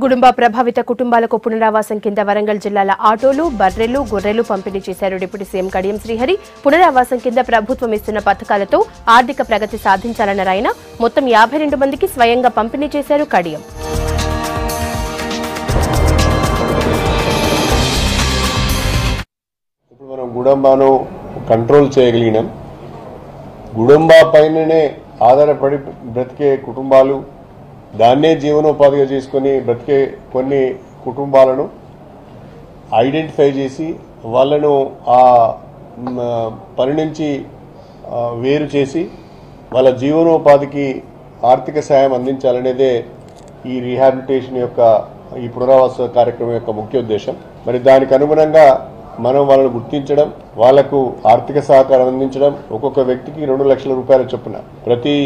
గుడుంబా ప్రభావిత కుటుంబాలకు పునరావాసం కింద వరంగల్ జిల్లాల ఆటోలు, బర్రెలు, గొర్రెలు పంపిణీ చేశారు డిప్యూటీ సీఎం కడియం శ్రీహరి. పునరావాసం కింద ప్రభుత్వం ఇస్తున్న పథకాలతో ఆర్థిక ప్రగతి సాధించాలన్నారు ఆయన. మొత్తం 52 మందికి స్వయంగా పంపిణీ చేశారు కడియం. ఇప్పుడు మనం గుడుంబాను కంట్రోల్ చేయగలిగినాం. గుడుంబా పైననే ఆధారపడి బ్రతికే కుటుంబాలు, దాన్నే జీవనోపాధిగా చేసుకుని బ్రతికే కొన్ని కుటుంబాలను ఐడెంటిఫై చేసి వాళ్ళను ఆ పని నుంచి వేరు చేసి వాళ్ళ జీవనోపాధికి ఆర్థిక సాయం అందించాలనేదే ఈ రీహాబిలిటేషన్ యొక్క ఈ పునరావాస కార్యక్రమం యొక్క ముఖ్య ఉద్దేశం. మరి దానికి అనుగుణంగా మనం వాళ్ళను గుర్తించడం, వాళ్లకు ఆర్థిక సహకారం అందించడం, ఒక్కొక్క వ్యక్తికి 2 లక్షల రూపాయల చొప్పున ప్రతి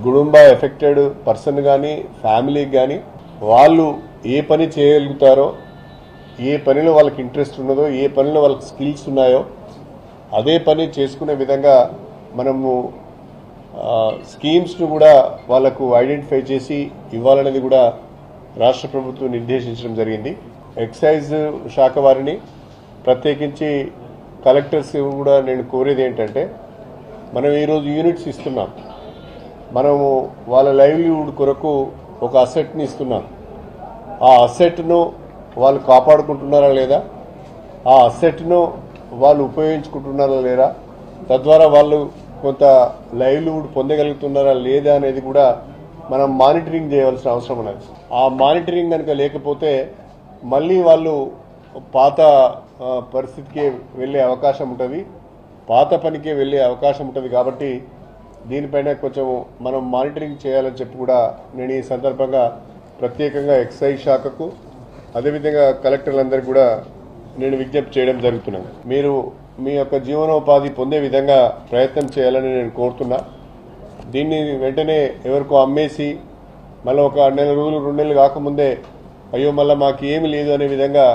గుడుంబా ఎఫెక్టెడ్ పర్సన్ కానీ ఫ్యామిలీకి కానీ వాళ్ళు ఏ పని చేయగలుగుతారో, ఏ పనిలో వాళ్ళకి ఇంట్రెస్ట్ ఉన్నదో, ఏ పనిలో వాళ్ళకి స్కిల్స్ ఉన్నాయో అదే పని చేసుకునే విధంగా మనము స్కీమ్స్ను కూడా వాళ్లకు ఐడెంటిఫై చేసి ఇవ్వాలనేది కూడా రాష్ట్ర ప్రభుత్వం నిర్దేశించడం జరిగింది. ఎక్సైజ్ శాఖ వారిని ప్రత్యేకించి కలెక్టర్స్ కూడా నేను కోరేది ఏంటంటే, మనం ఈరోజు యూనిట్స్ ఇస్తున్నాం, మనము వాళ్ళ లైవ్లీహుడ్ కొరకు ఒక అసెట్ని ఇస్తున్నాం. ఆ అసెట్ను వాళ్ళు కాపాడుకుంటున్నారా లేదా, ఆ అసెట్ను వాళ్ళు ఉపయోగించుకుంటున్నారా లేదా, తద్వారా వాళ్ళు కొంత లైవ్లీహుడ్ పొందగలుగుతున్నారా లేదా అనేది కూడా మనం మానిటరింగ్ చేయవలసిన అవసరం ఉన్నది. ఆ మానిటరింగ్ కనుక లేకపోతే మళ్ళీ వాళ్ళు పాత పరిస్థితికి వెళ్ళే అవకాశం ఉంటుంది, పాత పనికే వెళ్ళే అవకాశం ఉంటుంది. కాబట్టి దీనిపైన కొంచెం మనం మానిటరింగ్ చేయాలని చెప్పి కూడా నేను ఈ సందర్భంగా ప్రత్యేకంగా ఎక్సైజ్ శాఖకు అదేవిధంగా కలెక్టర్లందరికీ కూడా నేను విజ్ఞప్తి చేయడం జరుగుతున్నాను. మీరు మీ యొక్క జీవనోపాధి పొందే విధంగా ప్రయత్నం చేయాలని నేను కోరుతున్నా. దీన్ని వెంటనే ఎవరికో అమ్మేసి మళ్ళీ ఒక 1 నెల రోజులు 2 నెలలు కాకముందే అయ్యో మళ్ళీ మాకు ఏమి లేదు అనే విధంగా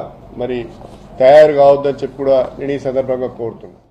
మరి తయారు కావద్దని చెప్పి కూడా నేను ఈ సందర్భంగా కోరుతున్నాను.